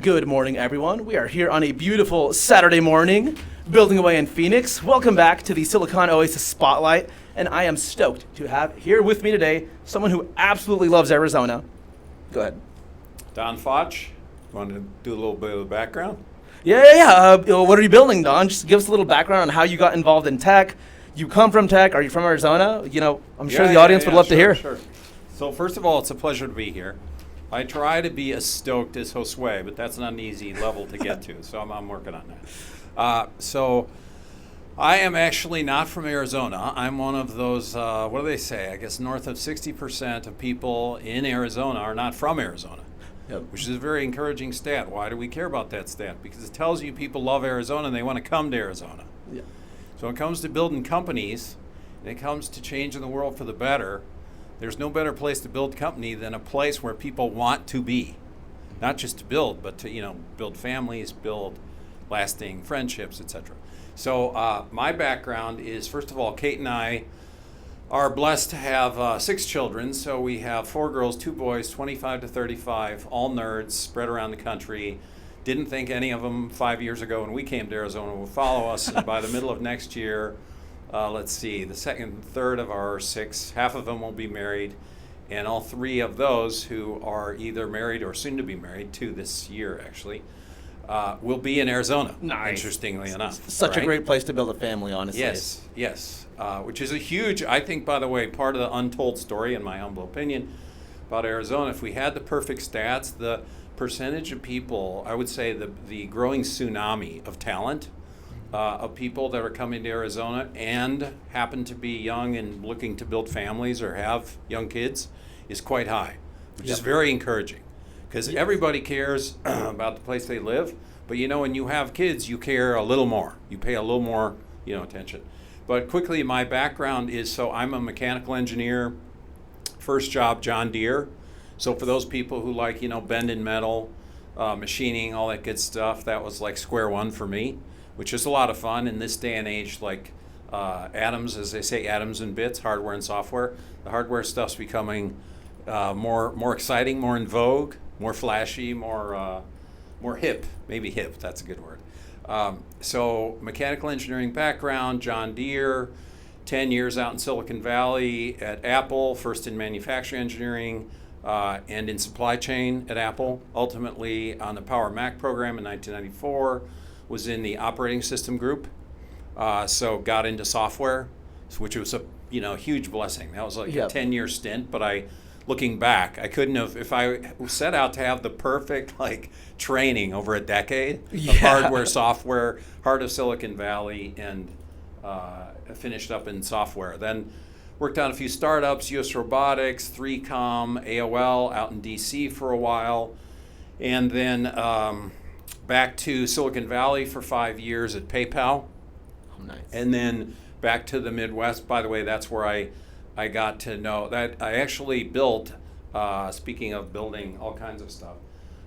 Good morning, everyone. We are here on a beautiful Saturday morning, building away in Phoenix. Welcome back to the Silicon Oasis Spotlight, and I am stoked to have here with me today someone who absolutely loves Arizona. Go ahead. Don Fotsch. Want to do a little bit of the background? Yeah. What are you building, Don? Just give us a little background on how you got involved in tech. You come from tech. Are you from Arizona? I'm sure the audience would love to hear. Sure. So first of all, it's a pleasure to be here. I try to be as stoked as Josue, but that's not an easy level to get to, so I'm working on that. So I am actually not from Arizona. I'm one of those, what do they say? I guess north of 60% of people in Arizona are not from Arizona, which is a very encouraging stat. Why do we care about that stat? Because it tells you people love Arizona and they want to come to Arizona. Yeah. So when it comes to building companies, and it comes to changing the world for the better, there's no better place to build company than a place where people want to be. Not just to build, but to build families, build lasting friendships, etc. So my background is, first of all, Kate and I are blessed to have 6 children. So we have 4 girls, 2 boys, 25 to 35, all nerds spread around the country. Didn't think any of them 5 years ago when we came to Arizona would follow us. And by the middle of next year, let's see, the second, third of our 6, half of them will be married, and all 3 of those who are either married or soon to be married, 2 this year actually, will be in Arizona. Nice. Interestingly enough. Such a great place to build a family, honestly. Yes. Which is a huge, I think, by the way, part of the untold story, in my humble opinion, about Arizona. If we had the perfect stats, the percentage of people, I would say the growing tsunami of talent, of people that are coming to Arizona and happen to be young and looking to build families or have young kids is quite high, which is very encouraging, because everybody cares about the place they live, but when you have kids, you care a little more. You pay a little more attention. But quickly, my background is, so I'm a mechanical engineer, first job John Deere. So for those people who like bending metal, machining, all that good stuff, that was like square one for me, which is a lot of fun in this day and age, like atoms, as they say, atoms and bits, hardware and software. The hardware stuff's becoming more exciting, more in vogue, more flashy, more hip, maybe hip, that's a good word. So mechanical engineering background, John Deere, 10 years out in Silicon Valley at Apple, first in manufacturing engineering and in supply chain at Apple, ultimately on the Power Mac program in 1994. Was in the operating system group, so got into software, which was a huge blessing. That was like a 10-year stint, but looking back, I couldn't have, if I set out to have the perfect training over a decade of hardware, software, heart of Silicon Valley, and finished up in software. Then worked on a few startups, US Robotics, 3Com, AOL, out in DC for a while, and then back to Silicon Valley for 5 years at PayPal. Oh, nice. And then back to the Midwest. By the way, that's where I got to know that I actually built, speaking of building all kinds of stuff,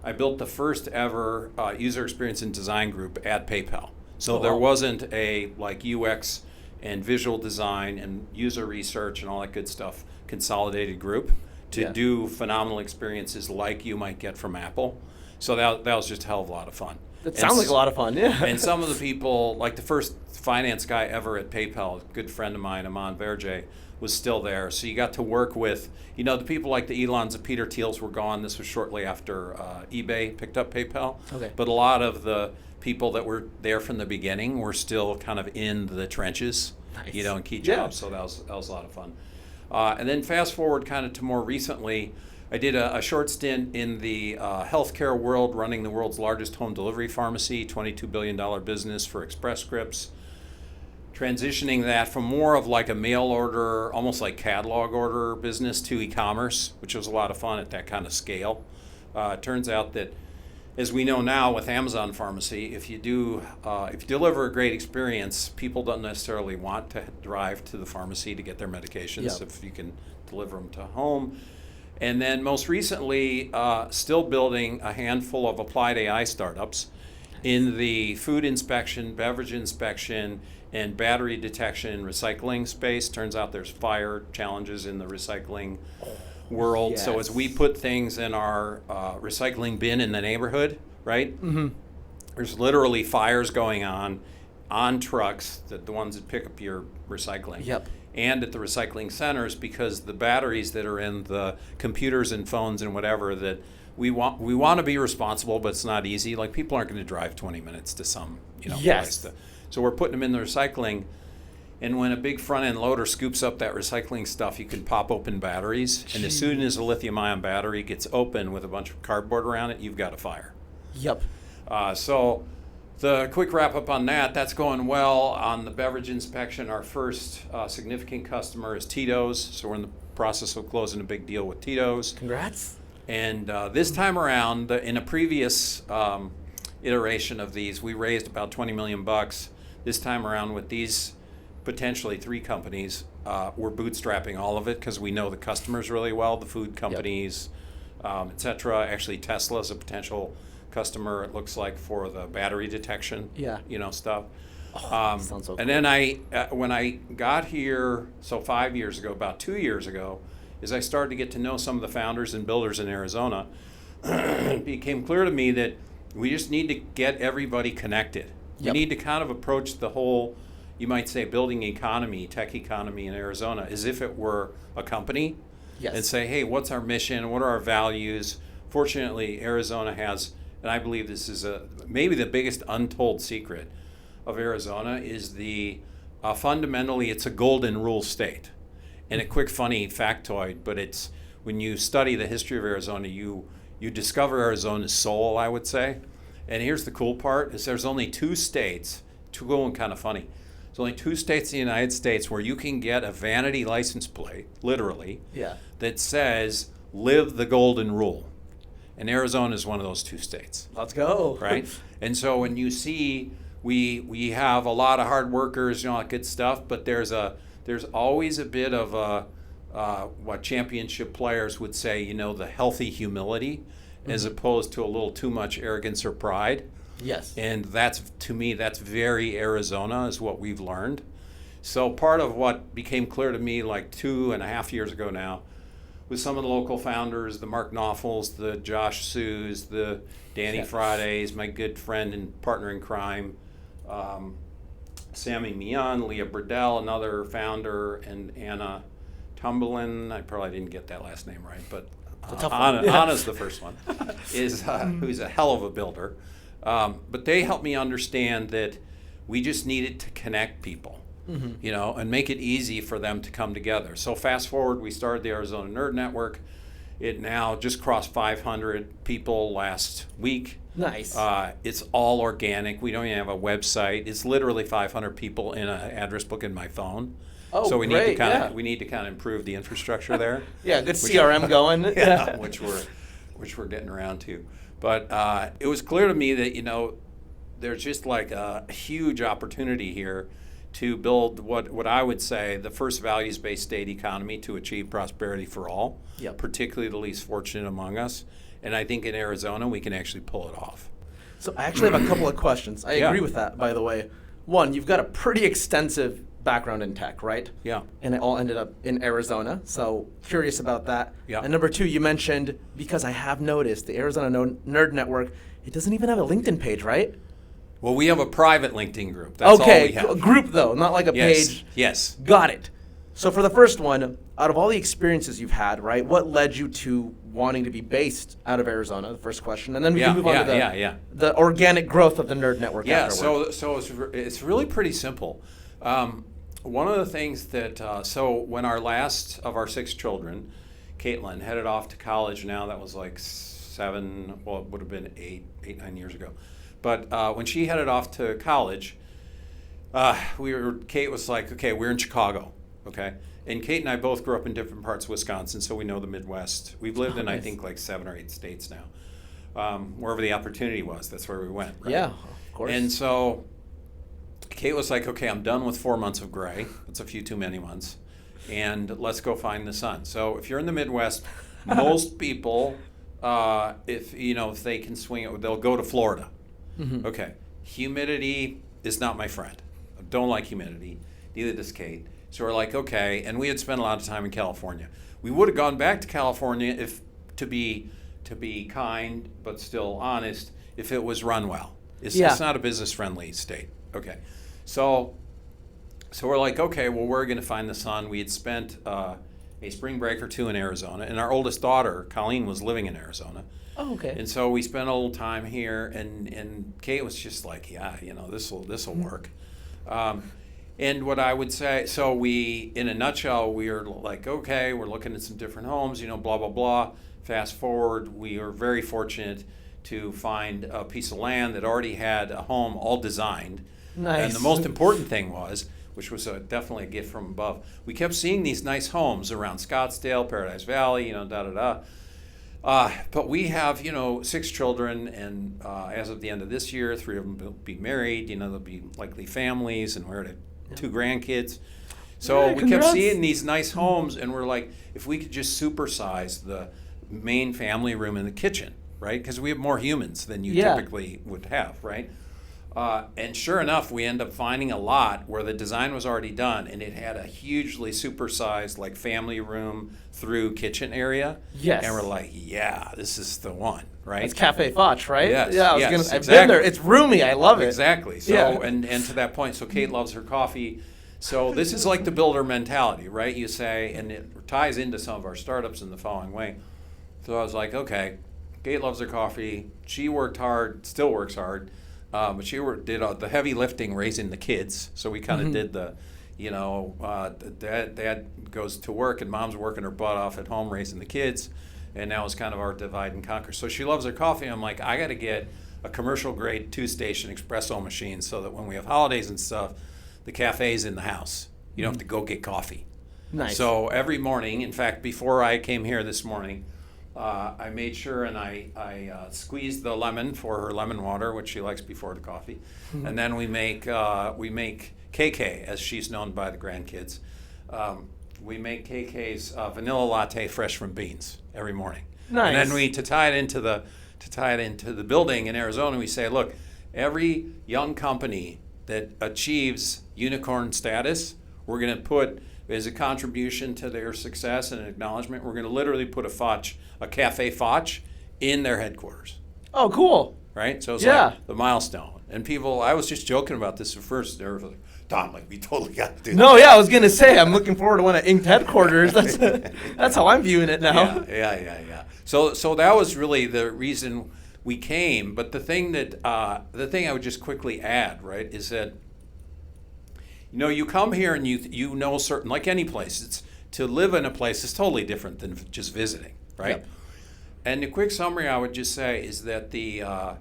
I built the first ever user experience and design group at PayPal. So there wasn't a UX and visual design and user research and all that good stuff consolidated group to do phenomenal experiences like you might get from Apple. So that was just a hell of a lot of fun. That sounds like a lot of fun, yeah. And some of the people, like the first finance guy ever at PayPal, a good friend of mine, Aman Verjee, was still there. So you got to work with, the people like the Elons, the Peter Thiels were gone. This was shortly after eBay picked up PayPal. Okay. But a lot of the people that were there from the beginning were still kind of in the trenches, in key jobs. So that was a lot of fun. And then fast forward kind of to more recently, I did a short stint in the healthcare world, running the world's largest home delivery pharmacy, $22 billion business for Express Scripts, transitioning that from more of like a mail order, almost like catalog order business to e-commerce, which was a lot of fun at that kind of scale. It turns out that, as we know now with Amazon Pharmacy, if you deliver a great experience, people don't necessarily want to drive to the pharmacy to get their medications if you can deliver them to home. And then most recently, still building a handful of applied AI startups. In the food inspection, beverage inspection, and battery detection and recycling space, turns out there's fire challenges in the recycling world. Yes. So as we put things in our recycling bin in the neighborhood, right? Mm-hmm. There's literally fires going on trucks, the ones that pick up your recycling. Yep. And at the recycling centers, because the batteries that are in the computers and phones and whatever, that we want to be responsible, but it's not easy. Like, people aren't going to drive 20 minutes to some Yes. place. So we're putting them in the recycling. And when a big front end loader scoops up that recycling stuff, you can pop open batteries. And as soon as a lithium ion battery gets open with a bunch of cardboard around it, you've got a fire. Yep. So the quick wrap up on that's going well. On the beverage inspection, our first significant customer is Tito's. So we're in the process of closing a big deal with Tito's. Congrats. And this time around, in a previous iteration of these, we raised about $20 million. This time around with these potentially 3 companies, we're bootstrapping all of it because we know the customers really well, the food companies, et cetera. Actually, Tesla is a potential customer, it looks like, for the battery detection, stuff. Sounds so cool. And then when I got here, so 5 years ago, about 2 years ago, as I started to get to know some of the founders and builders in Arizona, it became clear to me that we just need to get everybody connected. Yep. We need to kind of approach the whole, you might say, building economy, tech economy in Arizona as if it were a company. Yes. And say, hey, what's our mission? What are our values? Fortunately, Arizona has, and I believe this is maybe the biggest untold secret of Arizona, is fundamentally it's a golden rule state. And a quick funny factoid, but it's when you study the history of Arizona, you discover Arizona's soul, I would say. And here's the cool part, is there's only 2 states, cool and kind of funny. There's only 2 states in the United States where you can get a vanity license plate, literally, that says, live the golden rule. And Arizona is one of those 2 states. Let's go. Right? And so when you see, we have a lot of hard workers, all that good stuff, but there's always a bit of what championship players would say, the healthy humility, as opposed to a little too much arrogance or pride. Yes. And to me, that's very Arizona, is what we've learned. So part of what became clear to me like 2.5 years ago now, with some of the local founders, the Mark Knopfels, the Josh Sues, the Danny Fridays, my good friend and partner in crime, Sammy Mian, Leah Burdell, another founder, and Anna Tumblin. I probably didn't get that last name right, but Anna's the first one, who's a hell of a builder. But they helped me understand that we just needed to connect people, and make it easy for them to come together. So fast forward, we started the Arizona Nerd Network. It now just crossed 500 people last week. Nice. It's all organic. We don't even have a website. It's literally 500 people in an address book in my phone. Oh, so we great, need to kind of improve the infrastructure there. Good CRM going. Which we're getting around to. But it was clear to me that there's just like a huge opportunity here to build what I would say the first values-based state economy to achieve prosperity for all, particularly the least fortunate among us. And I think in Arizona we can actually pull it off. So I actually have a couple of questions. I agree with that, by the way. One, you've got a pretty extensive background in tech, right? Yeah. And it all ended up in Arizona, so curious about that. Yeah. And number 2, you mentioned, because I have noticed, the Arizona Nerd Network, it doesn't even have a LinkedIn page, right? Well, we have a private LinkedIn group. That's all we have. A group though, not like a page. Yes. Got it. So for the first one, out of all the experiences you've had, right, what led you to wanting to be based out of Arizona? The first question, and then we can move on to the organic growth of the Nerd Network. Afterward. So it's really pretty simple. One of the things that so when our last of our 6 children, Caitlin, headed off to college. Now that was like 7. Well, it would have been 9 years ago. But when she headed off to college, Kate was like, okay, we're in Chicago, okay? And Kate and I both grew up in different parts of Wisconsin, so we know the Midwest. We've lived in, I think, like 7 or 8 states now. Wherever the opportunity was, that's where we went, right? Yeah, of course. And so Kate was like, okay, I'm done with 4 months of gray. That's a few too many months. And let's go find the sun. So if you're in the Midwest, most people, if they can swing it, they'll go to Florida. Okay, humidity is not my friend. I don't like humidity. Neither does Kate. So we're like, okay, and we had spent a lot of time in California. We would have gone back to California if to be kind but still honest, if it was run well. It's not a business friendly state. Okay, so we're like, okay, well, we're going to find the sun. We had spent a spring break or two in Arizona, and our oldest daughter, Colleen, was living in Arizona. Oh, okay. And so we spent a little time here, and Kate was just like, yeah, this will work. And what I would say, so we, in a nutshell, we are like, okay, we're looking at some different homes, blah, blah, blah. Fast forward, we were very fortunate to find a piece of land that already had a home all designed. Nice. And the most important thing was, which was definitely a gift from above, we kept seeing these nice homes around Scottsdale, Paradise Valley, but we have, 6 children, and as of the end of this year, 3 of them will be married. They'll be likely families, and we're at 2 grandkids. So we kept seeing these nice homes, and we're like, if we could just supersize the main family room in the kitchen, right? Because we have more humans than you typically would have, right? And sure enough, we end up finding a lot where the design was already done, and it had a hugely supersized, like, family room through kitchen area. Yes. And we're like, yeah, this is the one, right? It's Cafe Fotsch, right? Yes. Yeah, Yes, I've been there. It's roomy. I love it. Exactly. So, and to that point, so Kate loves her coffee. So this is like the builder mentality, right? You say, and it ties into some of our startups in the following way. So I was like, okay, Kate loves her coffee. She worked hard, still works hard. But she did the heavy lifting raising the kids. So we kind of did the, dad goes to work and mom's working her butt off at home raising the kids. And now it's kind of our divide and conquer. So she loves her coffee. I'm like, I got to get a commercial grade 2-station espresso machine so that when we have holidays and stuff, the cafe's in the house. You don't have to go get coffee. Nice. So every morning, in fact, before I came here this morning, I made sure and I squeezed the lemon for her lemon water, which she likes before the coffee. And then we make KK, as she's known by the grandkids. We make KK's vanilla latte fresh from beans every morning. Nice. And then to tie it into the building in Arizona, we say, look, every young company that achieves unicorn status, we're going to put as a contribution to their success and an acknowledgement, we're going to literally put a Cafe Fotsch in their headquarters. Oh, cool. Right? So it's like the milestone. And people, I was just joking about this at first. They were like, Don, we totally got to do that. No, I was going to say, I'm looking forward to one at Inked headquarters. That's how I'm viewing it now. Yeah. So that was really the reason we came. But the thing I would just quickly add, right, is that you come here and you know certain, like any place, it's to live in a place is totally different than just visiting, right? Yep. And the quick summary I would just say is that the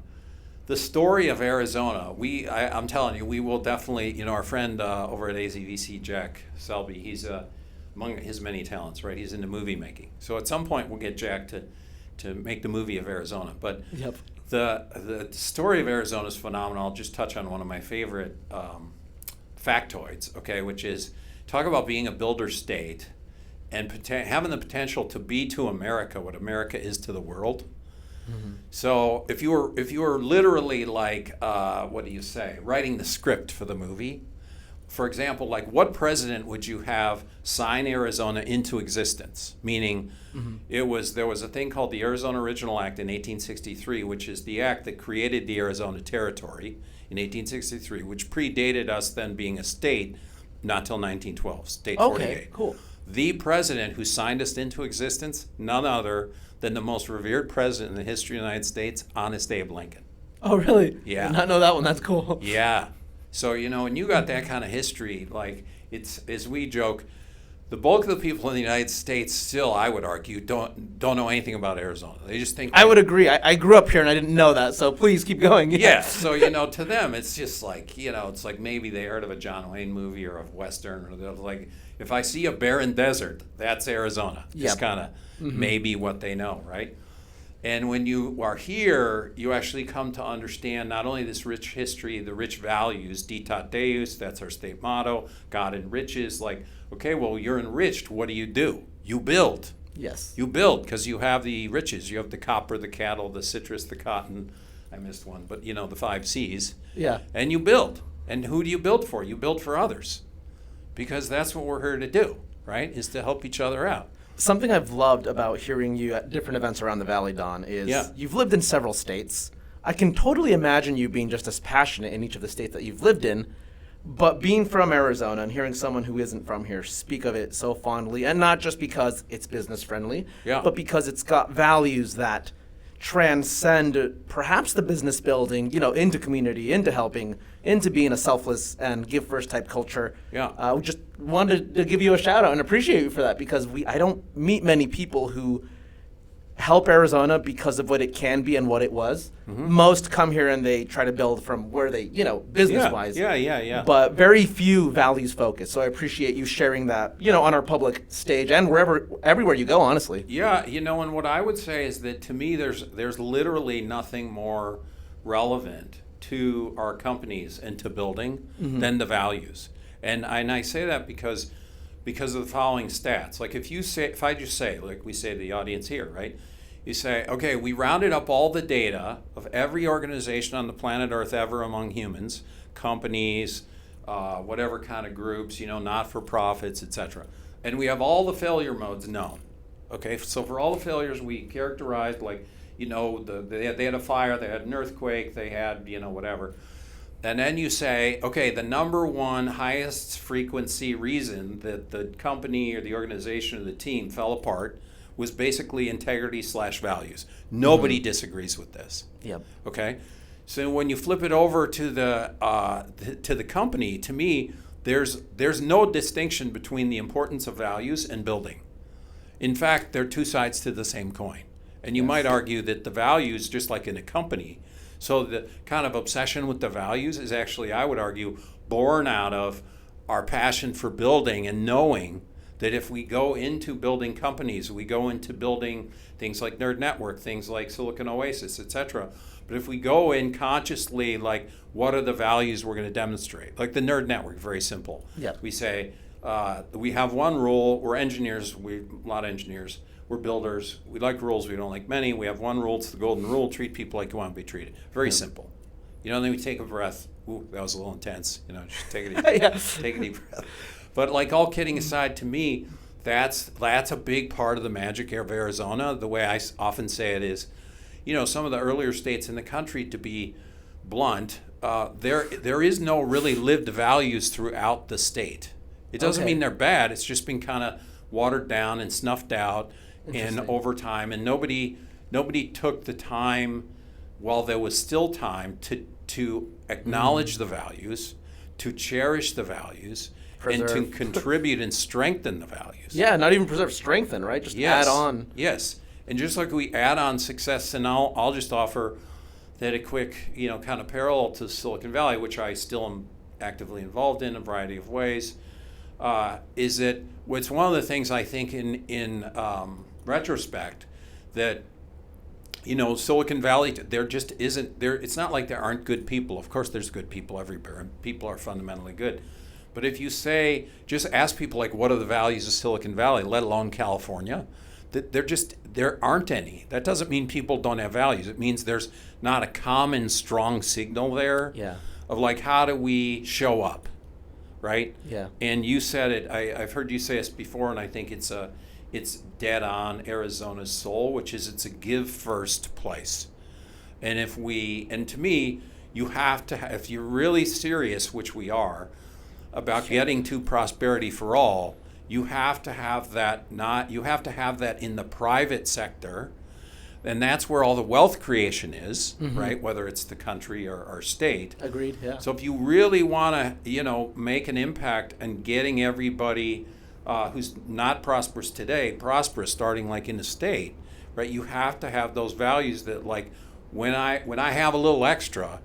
story of Arizona, I'm telling you, we will definitely, our friend over at AZVC, Jack Selby, he's among his many talents, right? He's into movie making. So at some point we'll get Jack to make the movie of Arizona. But the story of Arizona is phenomenal. I'll just touch on one of my favorite factoids, okay, which is talk about being a builder state and having the potential to be to America what America is to the world. So if you were literally like writing the script for the movie, for example, like what president would you have sign Arizona into existence? Meaning there was a thing called the Arizona Original Act in 1863, which is the act that created the Arizona Territory in 1863, which predated us then being a state, not till 1912, state 48. Okay, cool. The president who signed us into existence, none other than the most revered president in the history of the United States, Honest Abe Lincoln. Oh, really? Yeah. I did not know that one. That's cool. Yeah. So, when you got that kind of history, like, it's, as we joke, the bulk of the people in the United States still, I would argue, don't know anything about Arizona. They just think... I would agree. I grew up here and I didn't know that, so please keep going. Yeah. So, to them, it's just like, it's like maybe they heard of a John Wayne movie or a Western, or they're like, if I see a barren desert, that's Arizona. Just kind of maybe what they know, right? And when you are here, you actually come to understand not only this rich history, the rich values, Ditat Deus, that's our state motto, God enriches, like, okay, well, you're enriched, what do? You build. Yes. You build because you have the riches. You have the copper, the cattle, the citrus, the cotton, I missed one, but you know, the 5 C's. Yeah. And you build. And who do you build for? You build for others. Because that's what we're here to do, right? Is to help each other out. Something I've loved about hearing you at different events around the Valley, Don, is you've lived in several states. I can totally imagine you being just as passionate in each of the states that you've lived in, but being from Arizona and hearing someone who isn't from here speak of it so fondly, and not just because it's business friendly, but because it's got values that transcend perhaps the business building, into community, into helping, into being a selfless and give first type culture. We just wanted to give you a shout out and appreciate you for that, because I don't meet many people who help Arizona because of what it can be and what it was. Most come here and they try to build from where they, business-wise. Yeah. But very few values focused. So I appreciate you sharing that, on our public stage and everywhere you go, honestly. Yeah, and what I would say is that to me, there's literally nothing more relevant to our companies and to building than the values. And I say that because of the following stats. Like if I just say, like we say to the audience here, right? You say, okay, we rounded up all the data of every organization on the planet Earth ever among humans, companies, whatever kind of groups, not-for-profits, etc. And we have all the failure modes known. Okay, so for all the failures we characterized, like, they had a fire, they had an earthquake, they had, whatever. And then you say, okay, the number one highest frequency reason that the company or the organization or the team fell apart was basically integrity/values. Nobody disagrees with this. Yep. Okay? So when you flip it over to the company, to me, there's no distinction between the importance of values and building. In fact, they're two sides to the same coin. And you might argue that the values, just like in a company, so the kind of obsession with the values is actually, I would argue, born out of our passion for building and knowing that if we go into building companies, we go into building things like Nerd Network, things like Silicon Oasis, etc. But if we go in consciously, like, what are the values we're going to demonstrate? Like the Nerd Network, very simple. Yeah. We say, we have one rule, we're engineers, a lot of engineers, we're builders, we like rules, we don't like many. We have one rule, it's the golden rule, treat people like you want to be treated. Very simple. Then we take a breath. Ooh, that was a little intense. Just take a deep breath. But like, all kidding aside, to me, that's a big part of the magic of Arizona. The way I often say it is, some of the earlier states in the country, to be blunt, there is no really lived values throughout the state. It doesn't mean they're bad. It's just been kind of watered down and snuffed out and over time, and nobody took the time while there was still time to acknowledge the values, to cherish the values, and to contribute and strengthen the values. Yeah, not even preserve, strengthen, right? Just add on. Yes, and just like we add on success, and I'll just offer that a quick, kind of parallel to Silicon Valley, which I still am actively involved in a variety of ways, is that it's one of the things I think in retrospect that, Silicon Valley, there just isn't there. It's not like there aren't good people. Of course, there's good people everywhere, and people are fundamentally good. But if you just ask people, like, what are the values of Silicon Valley, let alone California, that there aren't any. That doesn't mean people don't have values. It means there's not a common strong signal there of, like, how do we show up, right? Yeah. And you said it. I've heard you say this before, and I think it's dead on Arizona's soul, which is it's a give first place. And to me, you have to, if you're really serious, which we are, about getting to prosperity for all, you have to have that in the private sector, and that's where all the wealth creation is, right? Whether it's the country or state. Agreed. Yeah. So if you really want to, make an impact and getting everybody who's not prosperous today prosperous, starting like in the state, right? You have to have those values that, like, when I have a little extra,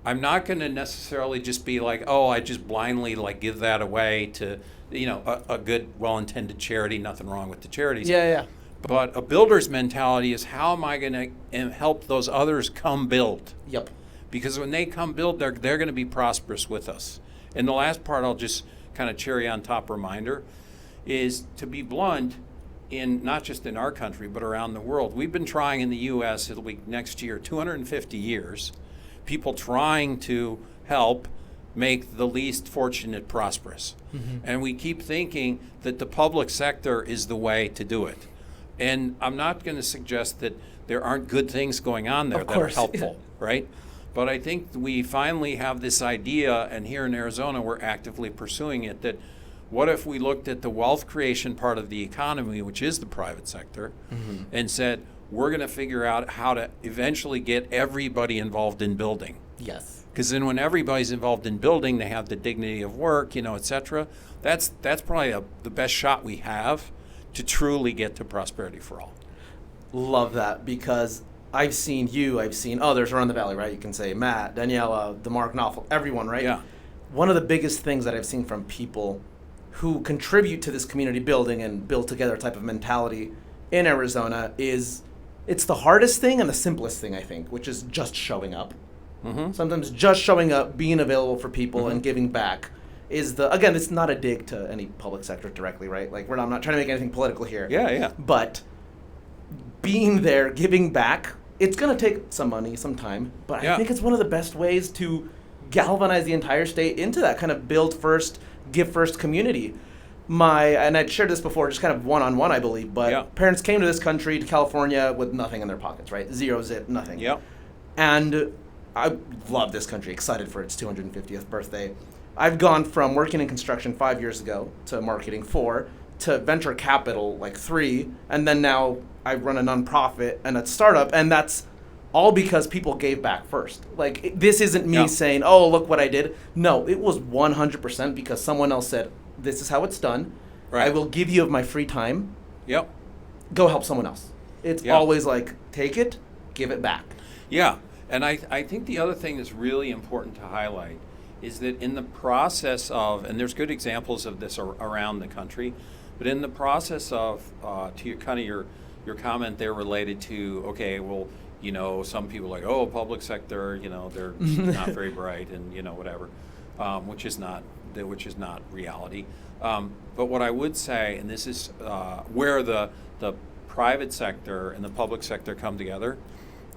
I'm not going to necessarily just be like, oh, I just blindly, like, give that away to, a good, well-intended charity. Nothing wrong with the charities. Yeah. But a builder's mentality is, how am I going to help those others come build? Yep. Because when they come build, they're going to be prosperous with us. And the last part, I'll just kind of cherry on top reminder, is, to be blunt, in not just in our country, but around the world. We've been trying in the U.S., it'll be next year, 250 years, people trying to help make the least fortunate prosperous. And we keep thinking that the public sector is the way to do it. And I'm not going to suggest that there aren't good things going on there that are helpful, right? But I think we finally have this idea, and here in Arizona we're actively pursuing it, that what if we looked at the wealth creation part of the economy, which is the private sector, and said, we're going to figure out how to eventually get everybody involved in building. Yes. Because then when everybody's involved in building, they have the dignity of work, et cetera. That's probably the best shot we have to truly get to prosperity for all. Love that, because I've seen others around the valley, right? You can say Matt, Daniela, DeMarc Knopfel, everyone, right? Yeah. One of the biggest things that I've seen from people who contribute to this community building and build together type of mentality in Arizona is it's the hardest thing and the simplest thing, I think, which is just showing up. Sometimes just showing up, being available for people and giving back is again, it's not a dig to any public sector directly, right? Like I'm not trying to make anything political here. Yeah. But being there, giving back, it's going to take some money, some time, but I think it's one of the best ways to galvanize the entire state into that kind of build first, give first community. And I'd shared this before, just kind of one-on-one, I believe, but parents came to this country, to California, with nothing in their pockets, right? Zero, zip, nothing. Yep. And I love this country, excited for its 250th birthday. I've gone from working in construction 5 years ago to marketing 4 to venture capital 3, and then now I run a nonprofit and a startup, and that's all because people gave back first. This isn't me saying, oh, look what I did. No, it was 100% because someone else said, this is how it's done. Right. I will give you of my free time. Yep. Go help someone else. It's always take it, give it back. Yeah. And I think the other thing that's really important to highlight is that in the process of, and there's good examples of this around the country, but in the process of, to your comment there related to, okay, well, some people are like, oh, public sector, they're not very bright and, whatever, which is not reality. But what I would say, and this is where the private sector and the public sector come together,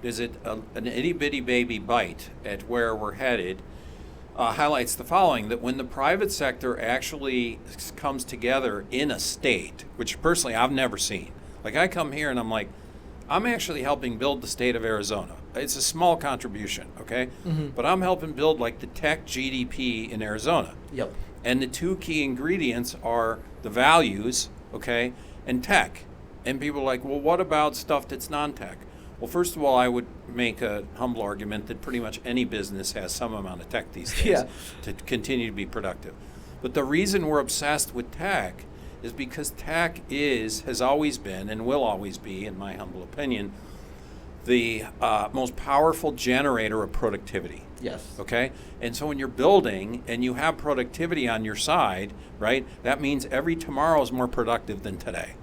is it an itty-bitty baby bite at where we're headed highlights the following, that when the private sector actually comes together in a state, which personally I've never seen. I come here and I'm like, I'm actually helping build the state of Arizona. It's a small contribution, okay? But I'm helping build the tech GDP in Arizona. Yep. And the two key ingredients are the values, okay, and tech. And people are like, well, what about stuff that's non-tech? Well, first of all, I would make a humble argument that pretty much any business has some amount of tech these days to continue to be productive. But the reason we're obsessed with tech is because tech has always been, and will always be, in my humble opinion, the most powerful generator of productivity. Yes. Okay? And so when you're building and you have productivity on your side, right, that means every tomorrow is more productive than today.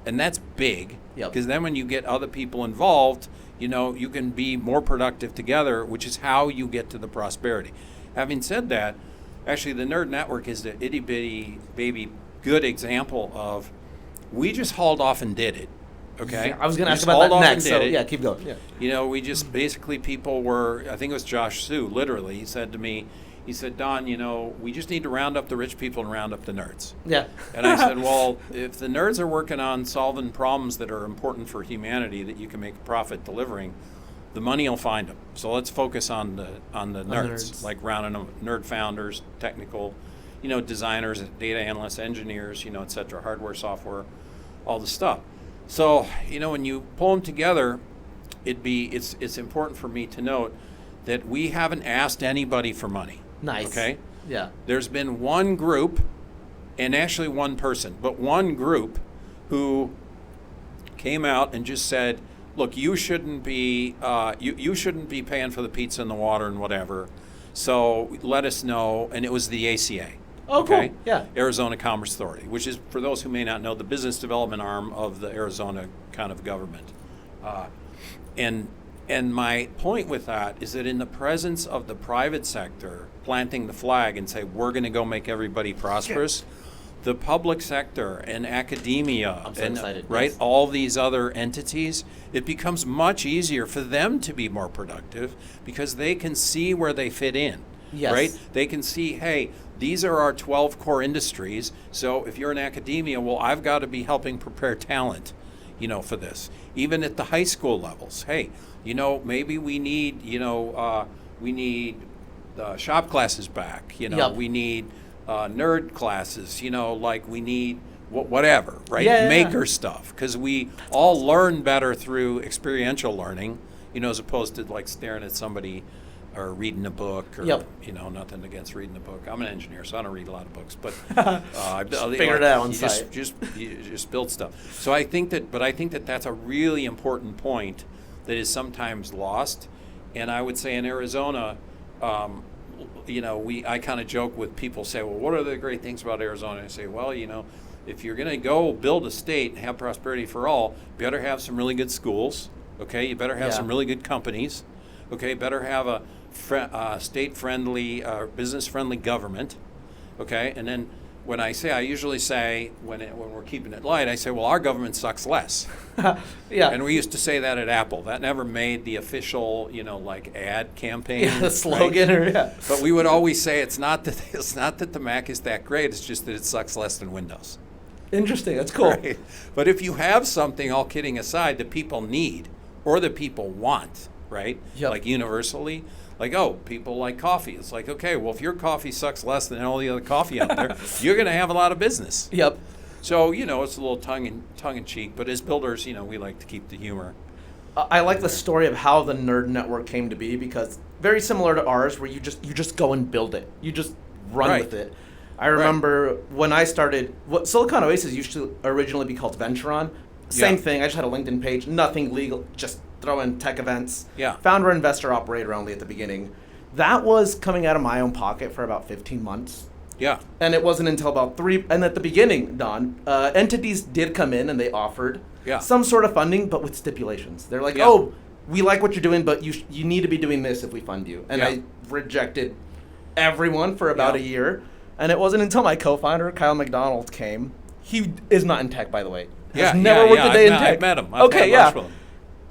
And that's big, because then when you get other people involved, you can be more productive together, which is how you get to the prosperity. Having said that, actually the Nerd Network is the itty-bitty baby good example of, we just hauled off and did it, okay? I was going to ask about that next, so keep going. Yeah. We just basically, people were, I think it was Josue, literally, he said to me, Don, we just need to round up the rich people and round up the nerds. Yeah. And I said, well, if the nerds are working on solving problems that are important for humanity that you can make a profit delivering, the money will find them. So let's focus on the nerds, like rounding them, nerd founders, technical, designers, data analysts, engineers, et cetera, hardware, software, all the stuff. So, when you pull them together, it's important for me to note that we haven't asked anybody for money. Nice. Okay? Yeah. There's been one group, and actually one person, but one group who came out and just said, look, you shouldn't be you shouldn't be paying for the pizza and the water and whatever. So let us know. And it was the ACA. Oh, okay? Cool. Yeah. Arizona Commerce Authority, which is, for those who may not know, the business development arm of the Arizona kind of government. And my point with that is that in the presence of the private sector planting the flag and say, we're going to go make everybody prosperous, the public sector and academia I'm so and excited, right, yes. all these other entities, it becomes much easier for them to be more productive because they can see where they fit in. Yes. Right? They can see, hey, these are our 12 core industries. So if you're in academia, well, I've got to be helping prepare talent, for this. Even at the high school levels, hey, maybe we need, the shop classes back. Yep. We need nerd classes. Like we need whatever, right? Yeah. Maker stuff, because we all learn better through experiential learning, as opposed to like staring at somebody or reading a book, or Yep. nothing against reading a book. I'm an engineer, so I don't read a lot of books, but figure it out on you site. you just build stuff. So I think that that's a really important point that is sometimes lost. And I would say in Arizona, I kind of joke with people, say, well, what are the great things about Arizona? I say, well, if you're going to go build a state and have prosperity for all, you better have some really good schools. Okay, you better have Yeah. some really good companies. Okay, better have a state-friendly, business-friendly government. Okay, and then I usually say, when we're keeping it light, I say, well, our government sucks less. Yeah. And we used to say that at Apple. That never made the official, ad campaign. The slogan, right? or yeah. But we would always say it's not that the Mac is that great. It's just that it sucks less than Windows. Interesting. That's cool. Right? But if you have something, all kidding aside, that people need or that people want, right? Yep. Like universally, like, people like coffee. It's like, okay, well, if your coffee sucks less than all the other coffee out there, you're going to have a lot of business. Yep. So, it's a little tongue in cheek, but as builders, we like to keep the humor. I like the story of how the Nerd Network came to be, because very similar to ours, where you just go and build it. You just run Right. with it. I remember when I started, what Silicon Oasis used to originally be called Venturon. Same Yeah. thing. I just had a LinkedIn page, nothing legal, just throw in tech events. Yeah. Founder, investor, operator only at the beginning. That was coming out of my own pocket for about 15 months. Yeah. And it wasn't until about 3, and at the beginning, Don, entities did come in and they offered Yeah. some sort of funding, but with stipulations. They're like, Yeah. oh, we like what you're doing, but you need to be doing this if we fund you. And Yeah. I rejected everyone for about Yeah. a year. And it wasn't until my co-founder, Kyle McDonald, came. He is not in tech, by the way. Has never worked a day in tech. I've met him. I've had lunch with him.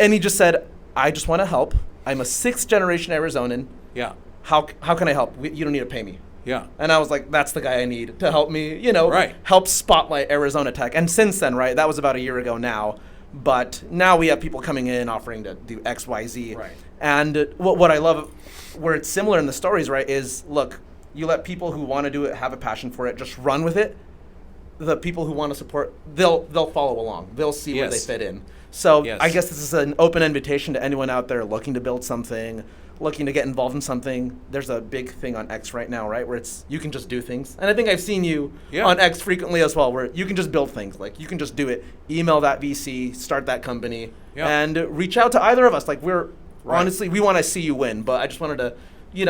And he just said, I just want to help. I'm a 6th-generation Arizonan. Yeah. How can I help? You don't need to pay me. Yeah. And I was like, that's the guy I need to help me, Right. help spotlight Arizona tech. And since then, right, that was about a year ago now. But now we have people coming in offering to do X, Y, Z. Right. And what I love, where it's similar in the stories, right, is look, you let people who want to do it, have a passion for it, just run with it. The people who want to support, they'll follow along. They'll see where they Yes. fit in. So Yes. I guess this is an open invitation to anyone out there looking to build something, looking to get involved in something. There's a big thing on X right now, right, where it's you can just do things. And I think I've seen you Yeah. on X frequently as well, where you can just build things. Like you can just do it. Email that VC, start that company, Yeah. and reach out to either of us. Like Right. honestly, we want to see you win, but I just wanted to,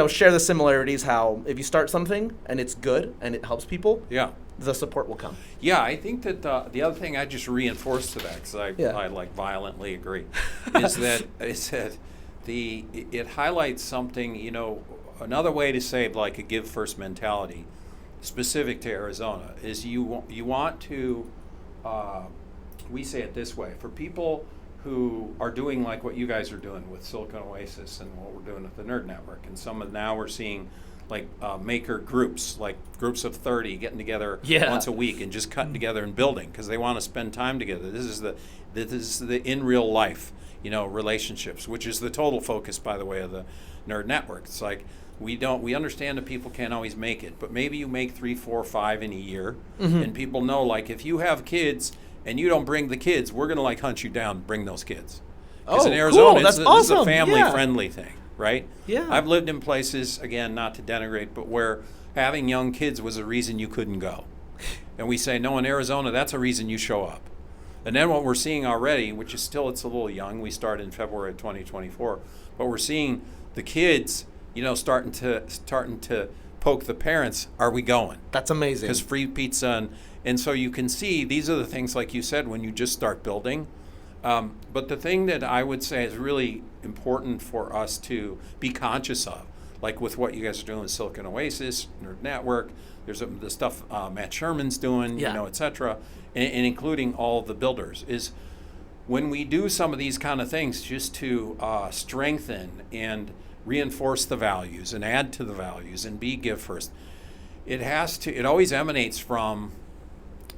share the similarities. How if you start something and it's good and it helps people, Yeah. the support will come. Yeah, I think that the other thing I just reinforce to that, because I like violently agree, is that it highlights something. Another way to say like a give first mentality, specific to Arizona, is you want to. We say it this way: for people who are doing like what you guys are doing with Silicon Oasis and what we're doing with the Nerd Network, and now we're seeing like maker groups, like groups of 30 getting together once a week and just cutting together and building because they want to spend time together. This is the in real life, relationships, which is the total focus, by the way, of the Nerd Network. It's like we understand that people can't always make it, but maybe you make 3, 4, 5 in a year, and people know like if you have kids and you don't bring the kids, we're gonna like hunt you down and bring those kids. Because in Arizona, cool. That's this is awesome. a family-friendly thing. Right? Yeah. I've lived in places, again, not to denigrate, but where having young kids was a reason you couldn't go. And we say, no, in Arizona, that's a reason you show up. And then what we're seeing already, which is still, it's a little young, we started in February of 2024, but we're seeing the kids, starting to poke the parents, are we going? That's amazing. Because free pizza, and so you can see, these are the things, like you said, when you just start building. But the thing that I would say is really important for us to be conscious of, like with what you guys are doing with Silicon Oasis, Nerd Network. There's the stuff Matt Sherman's doing, et cetera, and including all the builders, is when we do some of these kind of things just to strengthen and reinforce the values and add to the values and be give first, it always emanates from,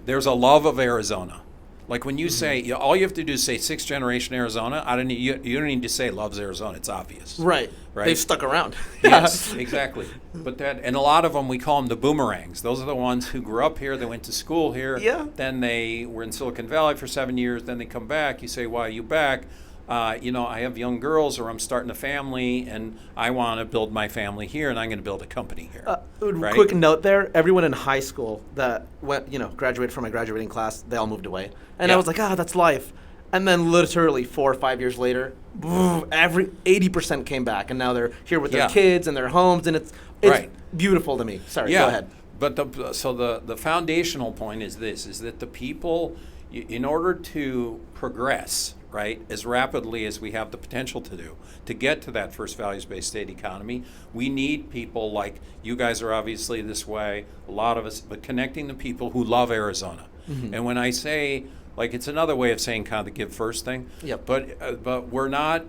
there's a love of Arizona. Like when you say, all you have to do is say sixth generation Arizona, you don't need to say loves Arizona, it's obvious. Right. They've stuck around. Yes, exactly. And a lot of them, we call them the boomerangs. Those are the ones who grew up here, they went to school here, then they were in Silicon Valley for 7 years, then they come back, you say, why are you back? I have young girls, or I'm starting a family, and I want to build my family here, and I'm going to build a company here. Right? Quick note there: everyone in high school that went, graduated from my graduating class, they all moved away, and I was like, that's life. And then literally 4 or 5 years later, every 80% came back, and now they're here with their kids and their homes, and it's beautiful to me. Sorry, go ahead. But the foundational point is this: is that the people, in order to progress, right, as rapidly as we have the potential to do, to get to that first values-based state economy, we need people like you guys are obviously this way, a lot of us, but connecting the people who love Arizona. And when I say, like, it's another way of saying kind of the give first thing, but we're not,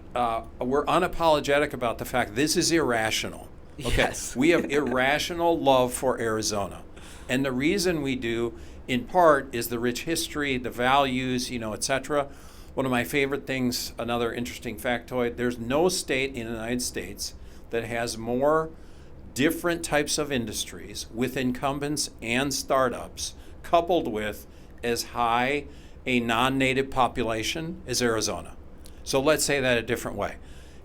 we're unapologetic about the fact this is irrational. Okay, Yes. We have irrational love for Arizona. And the reason we do, in part, is the rich history, the values, et cetera. One of my favorite things, another interesting factoid, there's no state in the United States that has more different types of industries with incumbents and startups coupled with as high a non-native population as Arizona. So let's say that a different way.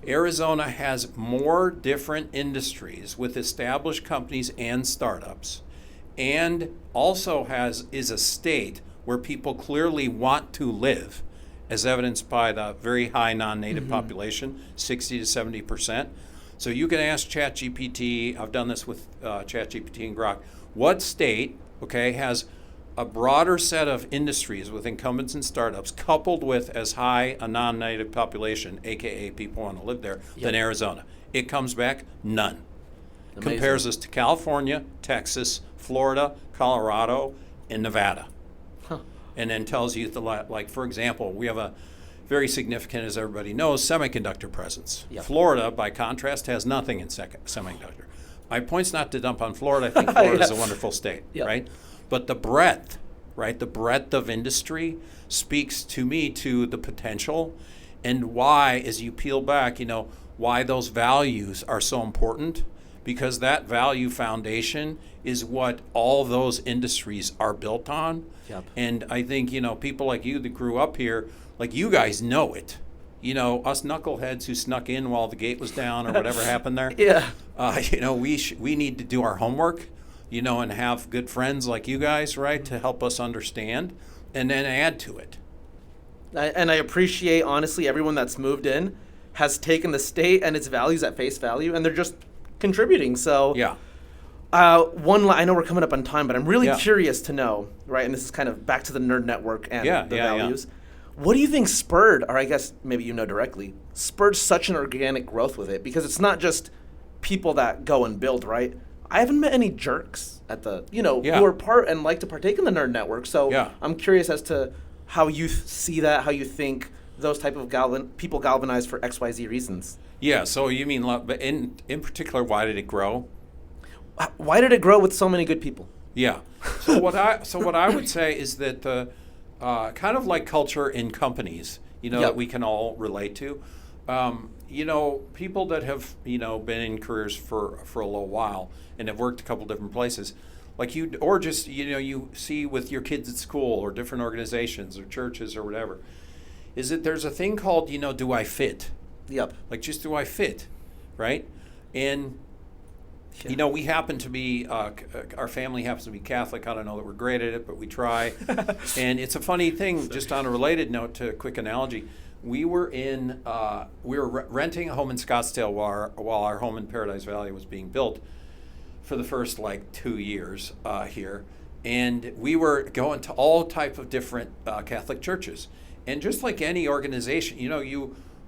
Arizona has more different industries with established companies and startups, and also is a state where people clearly want to live, as evidenced by the very high non-native population, 60 to 70%. So you can ask ChatGPT, I've done this with ChatGPT and Grok, what state, has a broader set of industries with incumbents and startups coupled with as high a non-native population, AKA people want to live there, than Arizona? It comes back, none. Amazing. Compares us to California, Texas, Florida, Colorado, and Nevada. And then tells you, like, for example, we have a very significant, as everybody knows, semiconductor presence. Florida, by contrast, has nothing in semiconductor. My point's not to dump on Florida. I think Florida is a wonderful state, right? But the breadth, right, the breadth of industry speaks to me to the potential and why, as you peel back, why those values are so important. Because that value foundation is what all those industries are built on. And I think, people like you that grew up here, like you guys know it. Us knuckleheads who snuck in while the gate was down or whatever happened there. We need to do our homework, and have good friends like you guys, right, to help us understand and then add to it. And I appreciate, honestly, everyone that's moved in has taken the state and its values at face value, and they're just contributing. So I know we're coming up on time, but I'm really curious to know, right, and this is kind of back to the Nerd Network and the values. What do you think spurred, or I guess maybe directly, spurred such an organic growth with it? Because it's not just people that go and build, right? I haven't met any jerks at the, who are part and like to partake in the Nerd Network. So I'm curious as to how you see that, how you think those type of people galvanize for XYZ reasons. Yeah, so you mean, but in particular, why did it grow? Why did it grow with so many good people? Yeah. So what I would say is that the kind of like culture in companies, that we can all relate to. People that have been in careers for a little while and have worked a couple different places, like you see with your kids at school or different organizations or churches or whatever, is that there's a thing called do I fit? Like, just do I fit, right? And we happen to be, our family happens to be Catholic. I don't know that we're great at it, but we try. And it's a funny thing, just on a related note, to a quick analogy. We were renting a home in Scottsdale while our home in Paradise Valley was being built for the first 2 years here. And we were going to all type of different Catholic churches. And just like any organization,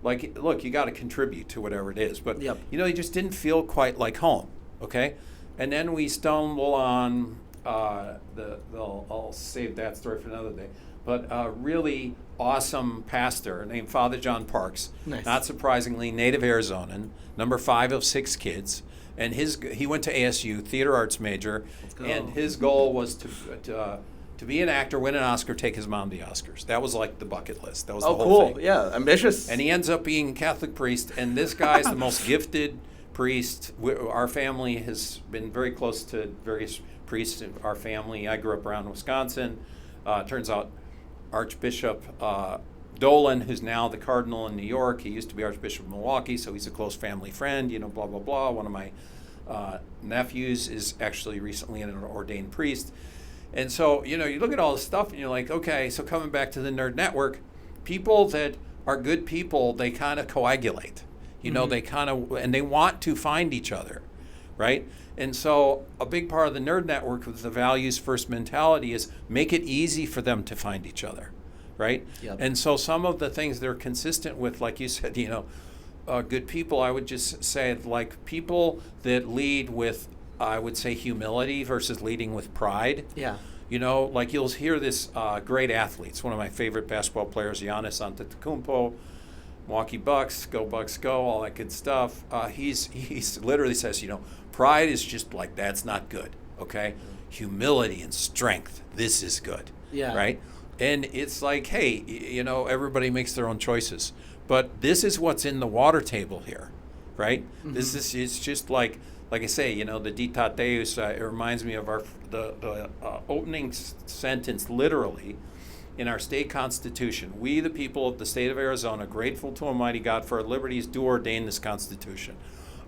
like, look, you got to contribute to whatever it is. But, Yep. you just didn't feel quite like home, okay? And then we stumble on, I'll save that story for another day, but a really awesome pastor named Father John Parks. Nice. Not surprisingly, native Arizonan, number 5 of 6 kids. And he went to ASU, theater arts major, and his goal was to be an actor, win an Oscar, take his mom to the Oscars. That was like the bucket list. That was the whole cool. thing. Yeah, ambitious. And he ends up being a Catholic priest, and this guy's the most gifted priest. Our family has been very close to various priests in our family. I grew up around Wisconsin. Turns out Archbishop Dolan, who's now the cardinal in New York, he used to be Archbishop of Milwaukee, so he's a close family friend, blah, blah, blah. One of my nephews is actually recently an ordained priest. And so, you look at all this stuff and you're like, okay, so coming back to the Nerd Network, people that are good people, they kind of coagulate. They kind of, and they want to find each other, right? And so a big part of the Nerd Network with the values first mentality is make it easy for them to find each other, right? Yep. And so some of the things they're consistent with, like you said, good people, I would just say, like, people that lead with, I would say, humility versus leading with pride. Yeah. Like you'll hear this great athletes. One of my favorite basketball players, Giannis Antetokounmpo, Milwaukee Bucks, go, all that good stuff. He's literally says, pride is just like, that's not good, okay? Humility and strength, this is good, Yeah. right? And it's like, hey, everybody makes their own choices. But this is what's in the water table here, right? Mm-hmm. It's just like I say, the Dita Deus, it reminds me of the opening sentence, literally, in our state constitution. We, the people of the state of Arizona, grateful to Almighty God for our liberties, do ordain this constitution.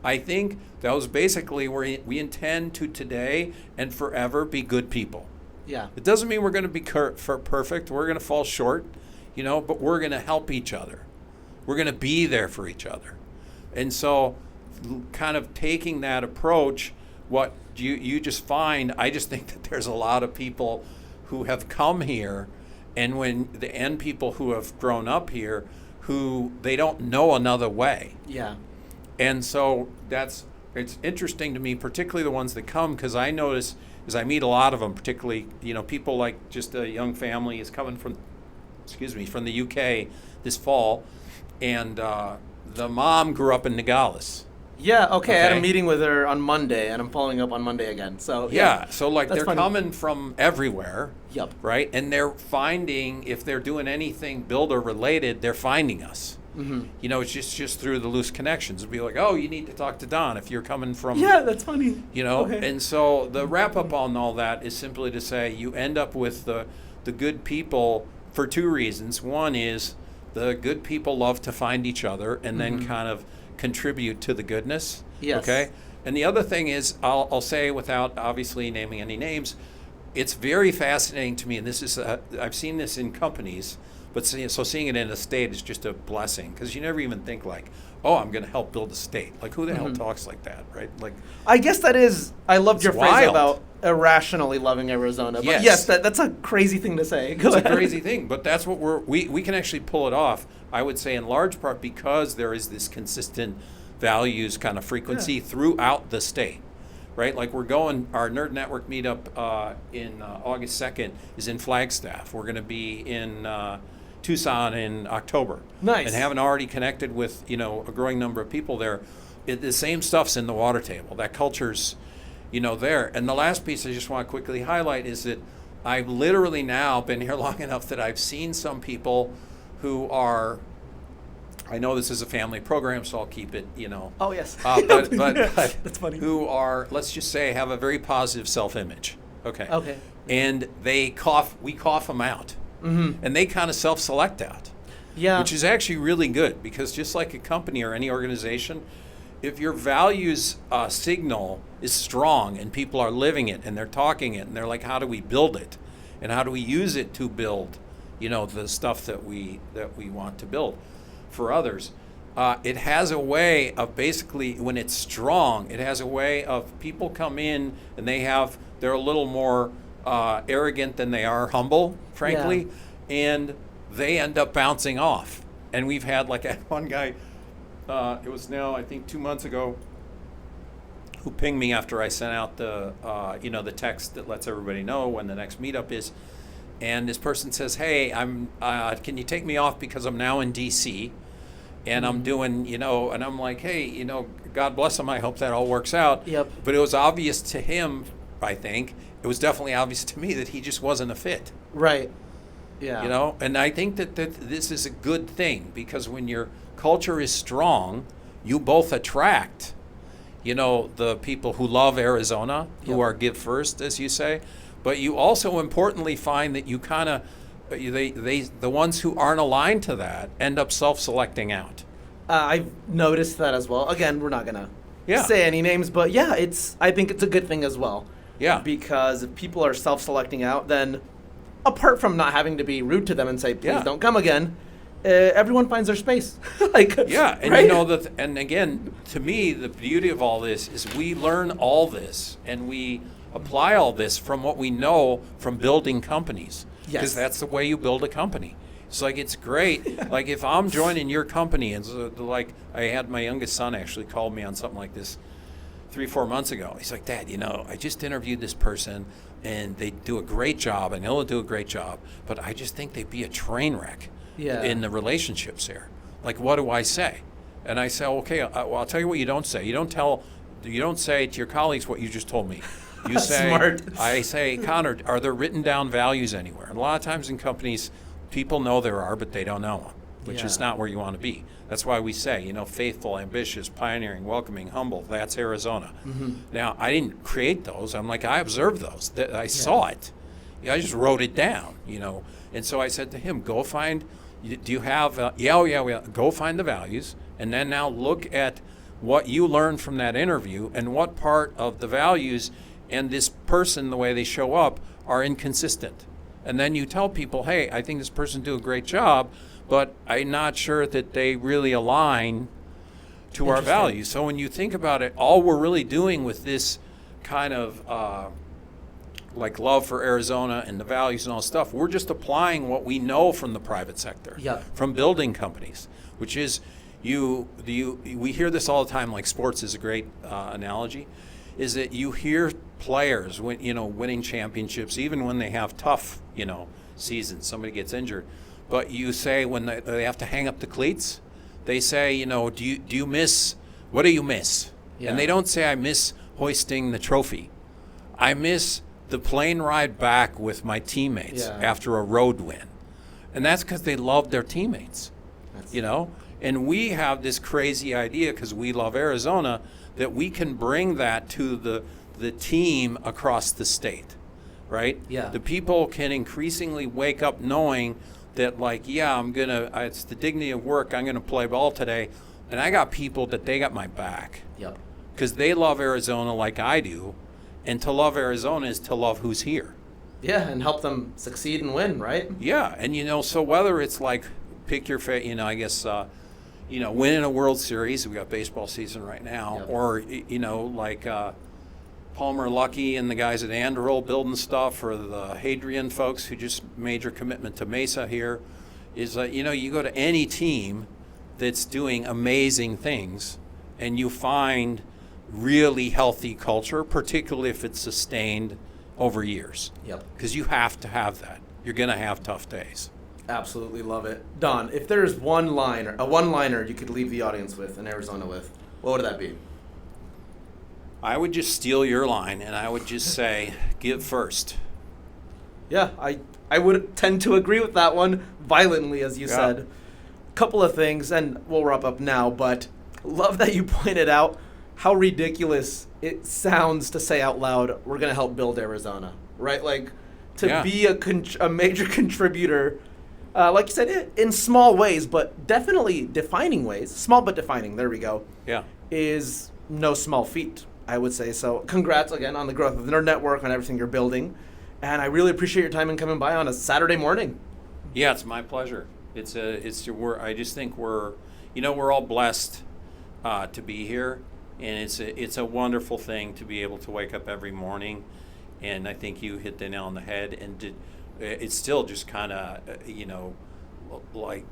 I think that was basically where we intend to today and forever be good people. Yeah. It doesn't mean we're going to be perfect. We're going to fall short, but we're going to help each other. We're going to be there for each other. And so kind of taking that approach, what you just find, I just think that there's a lot of people who have come here and people who have grown up here who they don't know another way. Yeah. And so it's interesting to me, particularly the ones that come, because I notice as I meet a lot of them, particularly, people like just a young family is coming from the UK this fall, and the mom grew up in Nogales. Yeah, okay. I had a meeting with her on Monday, and I'm following up on Monday again. So so like they're funny. coming from everywhere. Yep. Right? And they're finding, if they're doing anything builder related, they're finding us. Mm-hmm. It's just through the loose connections. It'd be like, oh, you need to talk to Don if you're coming from. Yeah, that's funny. Okay. And so the wrap up on all that is simply to say you end up with the good people for 2 reasons. One is the good people love to find each other and then kind of contribute to the goodness. Yes. Okay. And the other thing is, I'll say without obviously naming any names, it's very fascinating to me, and this is I've seen this in companies, but so seeing it in a state is just a blessing, because you never even think like, oh, I'm going to help build a state. Like, who the hell talks like that, right? Like, I guess that is. I loved your phrase wild. about irrationally loving Arizona. But Yes. that's a crazy thing to say. It's a crazy thing, but that's what we can actually pull it off. I would say in large part because there is this consistent values kind of frequency throughout the state, right? Like our Nerd Network meetup in August 2nd is in Flagstaff. We're going to be in Tucson in October. Nice. And haven't already connected with, a growing number of people there. The same stuff's in the water table. That culture's, there. And the last piece I just want to quickly highlight is that I've literally now been here long enough that I've seen some people who are, I know this is a family program, so I'll keep it, Oh, yes. but That's funny. who are, let's just say, have a very positive self-image. Okay. Okay. And we cough them out. Mm-hmm. And they kind of self-select out. Yeah. Which is actually really good, because just like a company or any organization, if your values signal is strong and people are living it and they're talking it and they're like, how do we build it? And how do we use it to build, the stuff that we want to build for others? It has a way of basically, when it's strong, it has a way of people come in and they're a little more arrogant than they are humble, frankly, and they end up bouncing off. And we've had like one guy, it was now I think 2 months ago, who pinged me after I sent out the the text that lets everybody know when the next meetup is. And this person says, "Hey, can you take me off because I'm now in D.C. and I'm doing, and I'm like, hey, God bless him. I hope that all works out." Yep. But it was obvious to him, I think. It was definitely obvious to me that he just wasn't a fit. Right. Yeah. And I think that this is a good thing, because when your culture is strong, you both attract, the people who love Arizona, who Yep. are give first, as you say. But you also importantly find that you kind of, the ones who aren't aligned to that end up self-selecting out. I've noticed that as well. Again, we're not going to Yeah. say any names, but yeah, I think it's a good thing as well. Yeah. Because if people are self-selecting out, then apart from not having to be rude to them and say, please Yeah. don't come again, everyone finds their space. Yeah, and right? and again, to me, the beauty of all this is we learn all this and we apply all this from what we know from building companies. Yes. Because that's the way you build a company. It's like, it's great. Like if I'm joining your company, and so, like I had my youngest son actually called me on something like this 3-4 months ago. He's like, "Dad, I just interviewed this person and they do a great job and he'll do a great job, but I just think they'd be a train wreck in the relationships here. Like, what do I say?" And I say, "Okay, well, I'll tell you what you don't say. You don't say to your colleagues what you just told me. You say," Smart. I say, "Connor, are there written down values anywhere?" And a lot of times in companies, people know there are, but they don't know them, which is Yeah. not where you want to be. That's why we say, faithful, ambitious, pioneering, welcoming, humble. That's Arizona. Mm-hmm. Now, I didn't create those. I'm like, I observed those. I saw it. I just wrote it down, And so I said to him, "Go find, do you have, yeah, go find the values, and then now look at what you learned from that interview and what part of the values and this person, the way they show up, are inconsistent. And then you tell people, hey, I think this person do a great job, but I'm not sure that they really align to our Interesting. values." So when you think about it, all we're really doing with this kind of like love for Arizona and the values and all stuff, we're just applying what we know from the private sector, Yep. from building companies, which is we hear this all the time, like sports is a great analogy, is that you hear players winning championships, even when they have tough, seasons, somebody gets injured. But you say when they have to hang up the cleats, they say, do you miss, what do you miss? Yeah. And they don't say, I miss hoisting the trophy. I miss the plane ride back with my teammates after a road win. And that's because they love their teammates, And we have this crazy idea, because we love Arizona, that we can bring that to the team across the state, right? Yeah. The people can increasingly wake up knowing that, like, yeah, it's the dignity of work, I'm gonna play ball today, and I got people that they got my back. Yep. Because they love Arizona like I do, and to love Arizona is to love who's here. Yeah, and help them succeed and win, right? Yeah, and so whether it's like, pick your I guess, winning a World Series, we got baseball season right now, Yep. or, like Palmer Luckey and the guys at Anduril building stuff, or the Hadrian folks who just major commitment to Mesa here, is you go to any team that's doing amazing things and you find really healthy culture, particularly if it's sustained over years. Yep. Because you have to have that. You're going to have tough days. Absolutely love it. Don, if there's a one-liner you could leave the audience with in Arizona with, what would that be? I would just steal your line, and I would just say, give first. Yeah, I would tend to agree with that one violently, as you said. Couple of things, and we'll wrap up now, but love that you pointed out how ridiculous it sounds to say out loud, we're going to help build Arizona, right? Like, to be a major contributor, like you said, in small ways, but definitely defining ways, small but defining, there we go, is no small feat, I would say. So congrats again on the growth of their network, on everything you're building. And I really appreciate your time and coming by on a Saturday morning. Yeah, it's my pleasure. I just think we're all blessed to be here, and it's a wonderful thing to be able to wake up every morning, and I think you hit the nail on the head. And it's still just kind of like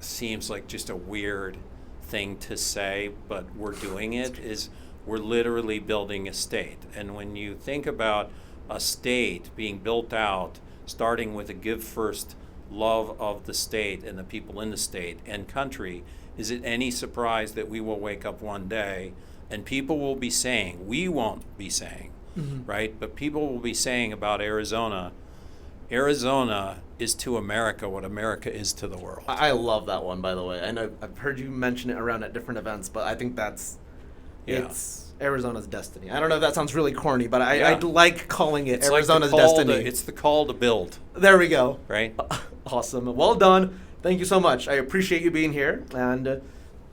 seems like just a weird thing to say, but we're doing it, is we're literally building a state. And when you think about a state being built out, starting with a give first love of the state and the people in the state and country, is it any surprise that we will wake up one day and people will be saying, we won't be saying, right? But people will be saying about Arizona, Arizona is to America what America is to the world. I love that one, by the way. I know I've heard you mention it around at different events, but I think it's Arizona's destiny. I don't know if that sounds really corny, but I like calling it Arizona's destiny. It's the call to build. There we go. Right? Awesome. Well done. Thank you so much. I appreciate you being here. And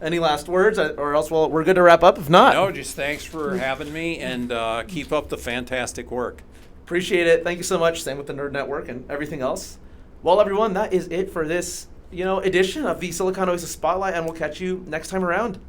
any last words, or else we're good to wrap up? If not, no, just thanks for having me, and keep up the fantastic work. Appreciate it. Thank you so much. Same with the Nerd Network and everything else. Well, everyone, that is it for this edition of the Silicon Oasis Spotlight, and we'll catch you next time around.